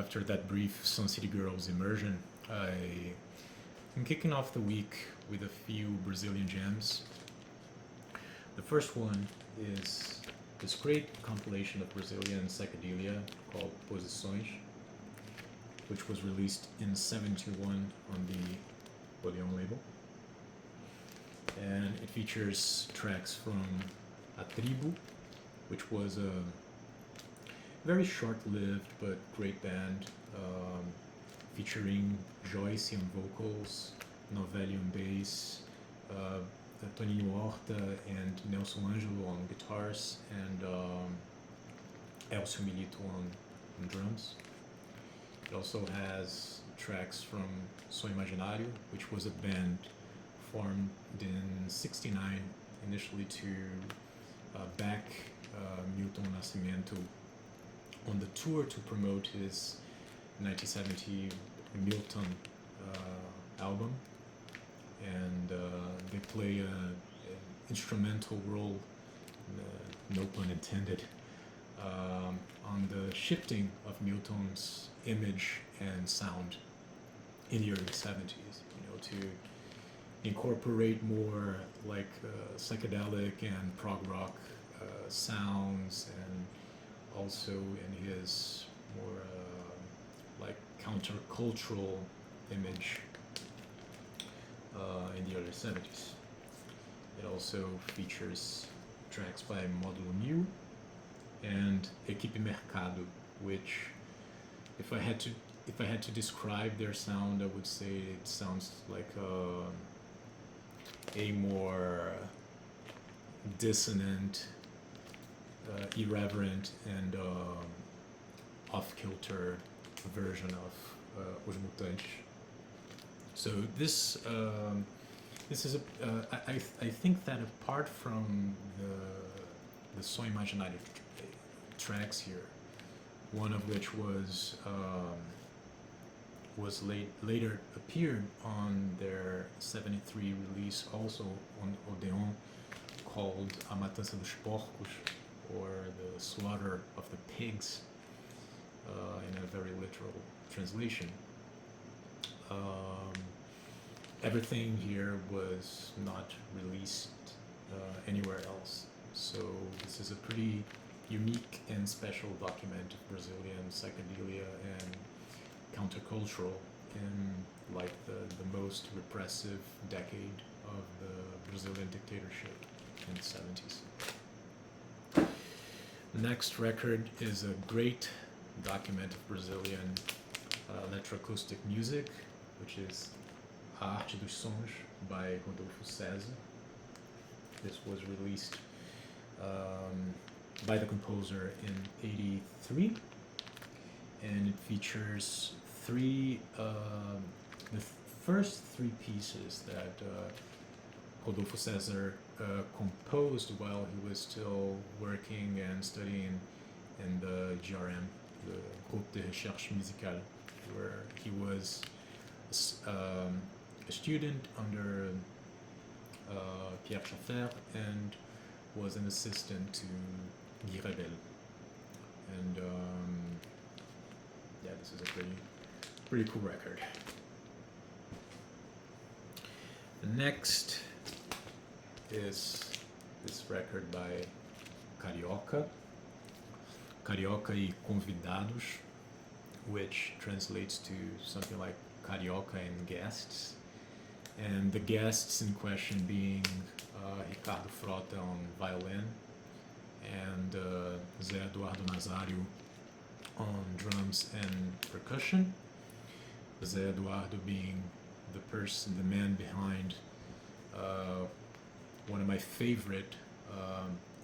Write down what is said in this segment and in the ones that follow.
after that brief Sun City Girls immersion, I'm kicking off the week with a few Brazilian gems. The first one is this great compilation of Brazilian psychedelia called Posições, which was released in '71 on the Odeon label. And it features tracks from A Tribo, which was a very short-lived but great band, featuring Joyce on vocals, Novelli on bass, Toninho Horta and Nelson Angelo on guitars, and Elcio Milito on drums. It also has tracks from So Imaginário, which was a band formed in '69 initially to back Milton Nascimento on the tour to promote his 1970 Milton album, and they play an instrumental role, no pun intended, on the shifting of Milton's image and sound in the early '70s. To incorporate more like psychedelic and prog rock sounds, and also in his more like countercultural image in the early '70s. It also features tracks by Módulo Mil and Equipe Mercado, which, if I had to describe their sound, I would say it sounds like a more dissonant, irreverent, and off-kilter version of Os Mutantes. So this is I think that apart from the So Imaginário tracks here, one of which was later appeared on their '73 release, also on Odeon, called A Matança dos Porcos, or the Slaughter of the Pigs, in a very literal translation. Everything here was not released anywhere else, so this is a pretty unique and special document of Brazilian psychedelia and countercultural in like the most repressive decade of the Brazilian dictatorship in the '70s. The next record is a great document of Brazilian electroacoustic music, which is A Arte dos Sons by Rodolfo César. This was released by the composer in '83, and it features the first three pieces that Rodolfo César composed while he was still working and studying in the GRM, the Groupe de Recherche Musicale, where he was a student under Pierre Schaeffer and was an assistant to Guy Rebel. And yeah, this is a pretty cool record. The next is this record by Carioca e Convidados, which translates to something like Carioca and Guests, and the guests in question being Ricardo Frota on violin and Zé Eduardo Nazário on drums and percussion. Zé Eduardo being the man behind one of my favorite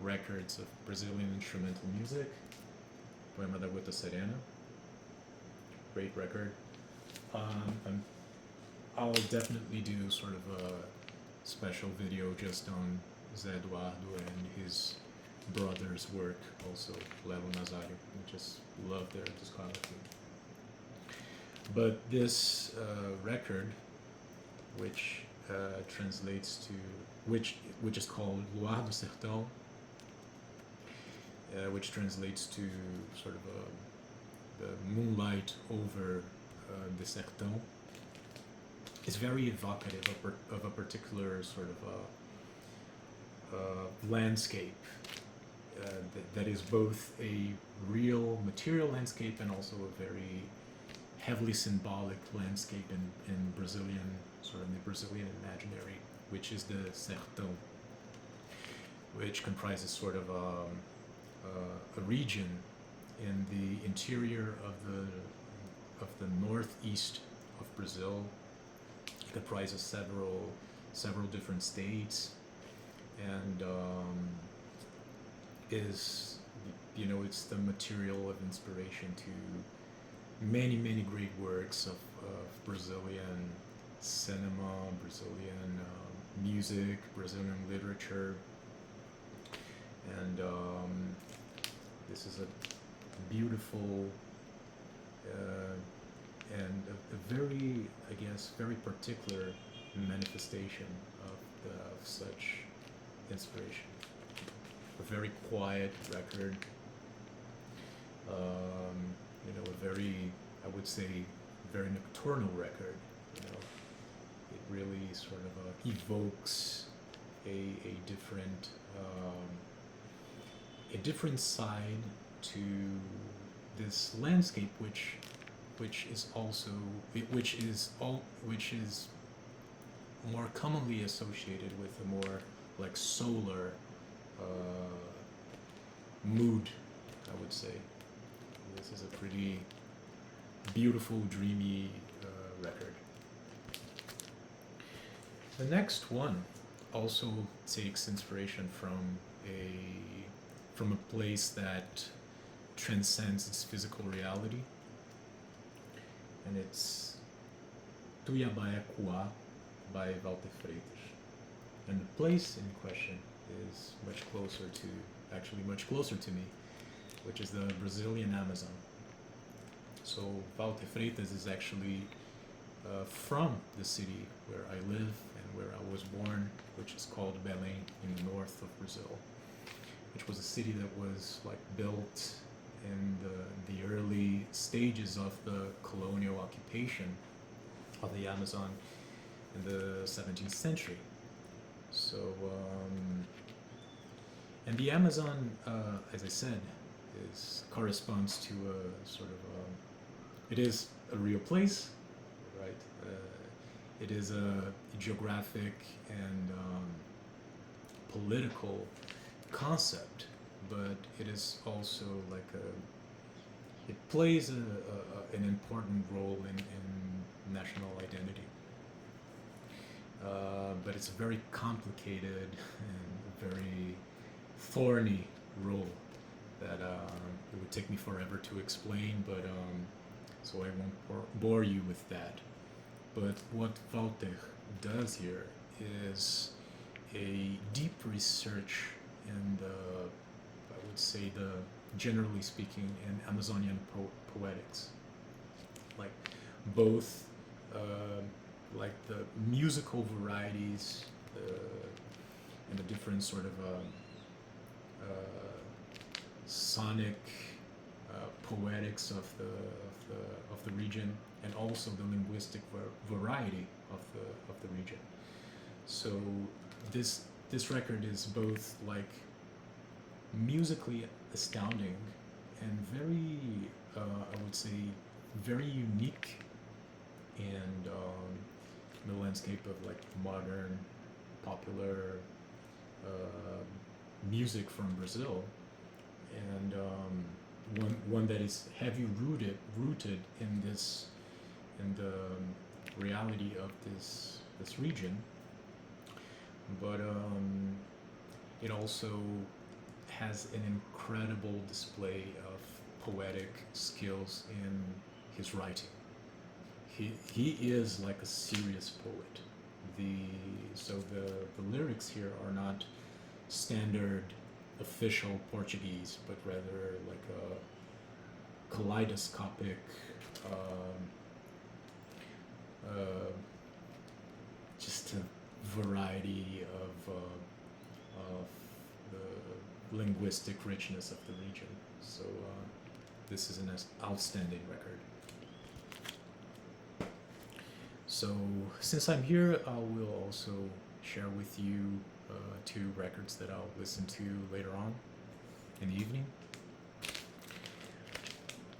records of Brazilian instrumental music, Poema da Gota Serena. Great record. I'll definitely do sort of a special video just on Zé Eduardo and his brother's work, also Lelo Nazário. I just love their discography. But this record, which translates to which is called Luar do Sertão, which translates to sort of the moonlight over the Sertão is very evocative of a particular sort of landscape that is both a real material landscape and also a very heavily symbolic landscape in Brazilian, sort of the Brazilian imaginary, which is the Sertão, which comprises sort of a region in the interior of the northeast of Brazil. It comprises several different states, and is, you know, it's the material of inspiration to many great works of Brazilian cinema, Brazilian music, Brazilian literature, and this is a beautiful and a very, I guess, very particular manifestation of such inspiration. A very quiet record, you know, a very, I would say, very nocturnal record. You know, it really sort of evokes a different side to this landscape, which is more commonly associated with a more like solar mood, I would say. This is a pretty beautiful, dreamy record. The next one also takes inspiration from a place that transcends its physical reality, and it's Tuiabaiacuá by Walter Freitas. And the place in question is much closer to me, which is the Brazilian Amazon. So Walter Freitas is actually from the city where I live and where I was born, which is called Belém in the north of Brazil, which was a city that was like built in the early stages of the colonial occupation of the Amazon in the 17th century. So, and the Amazon, as I said, corresponds to a sort of it is a real place, right? It is a geographic and political concept, but it is also like it plays an important role in national identity. But it's a very complicated and very thorny role that it would take me forever to explain, but so I won't bore you with that. But what Walter does here is a deep research in I would say generally speaking, in Amazonian poetics, like both like the musical varieties and the different sort of sonic poetics of the region, and also the linguistic variety of the region. So this record is both like musically astounding and very I would say very unique and the landscape of like modern popular music from Brazil, and one that is heavy rooted in the reality of this region, but it also has an incredible display of poetic skills in his writing. He is like a serious poet. The lyrics here are not standard official Portuguese, but rather like a kaleidoscopic just a variety of the linguistic richness of the region. So this is an outstanding record. So since I'm here, I will also share with you two records that I'll listen to later on in the evening.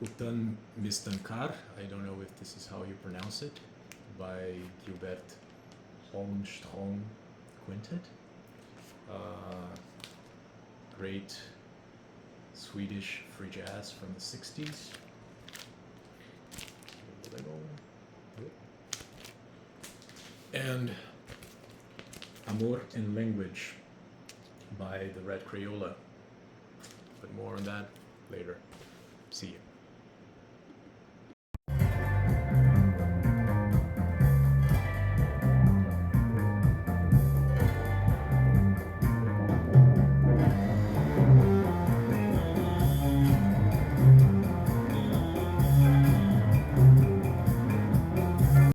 Utan Mistankar, I don't know if this is how you pronounce it, by Gilbert Holmström Quintet. Great Swedish free jazz from the 60s. And Amor en Language by the Red Crayola. But more on that later. See you.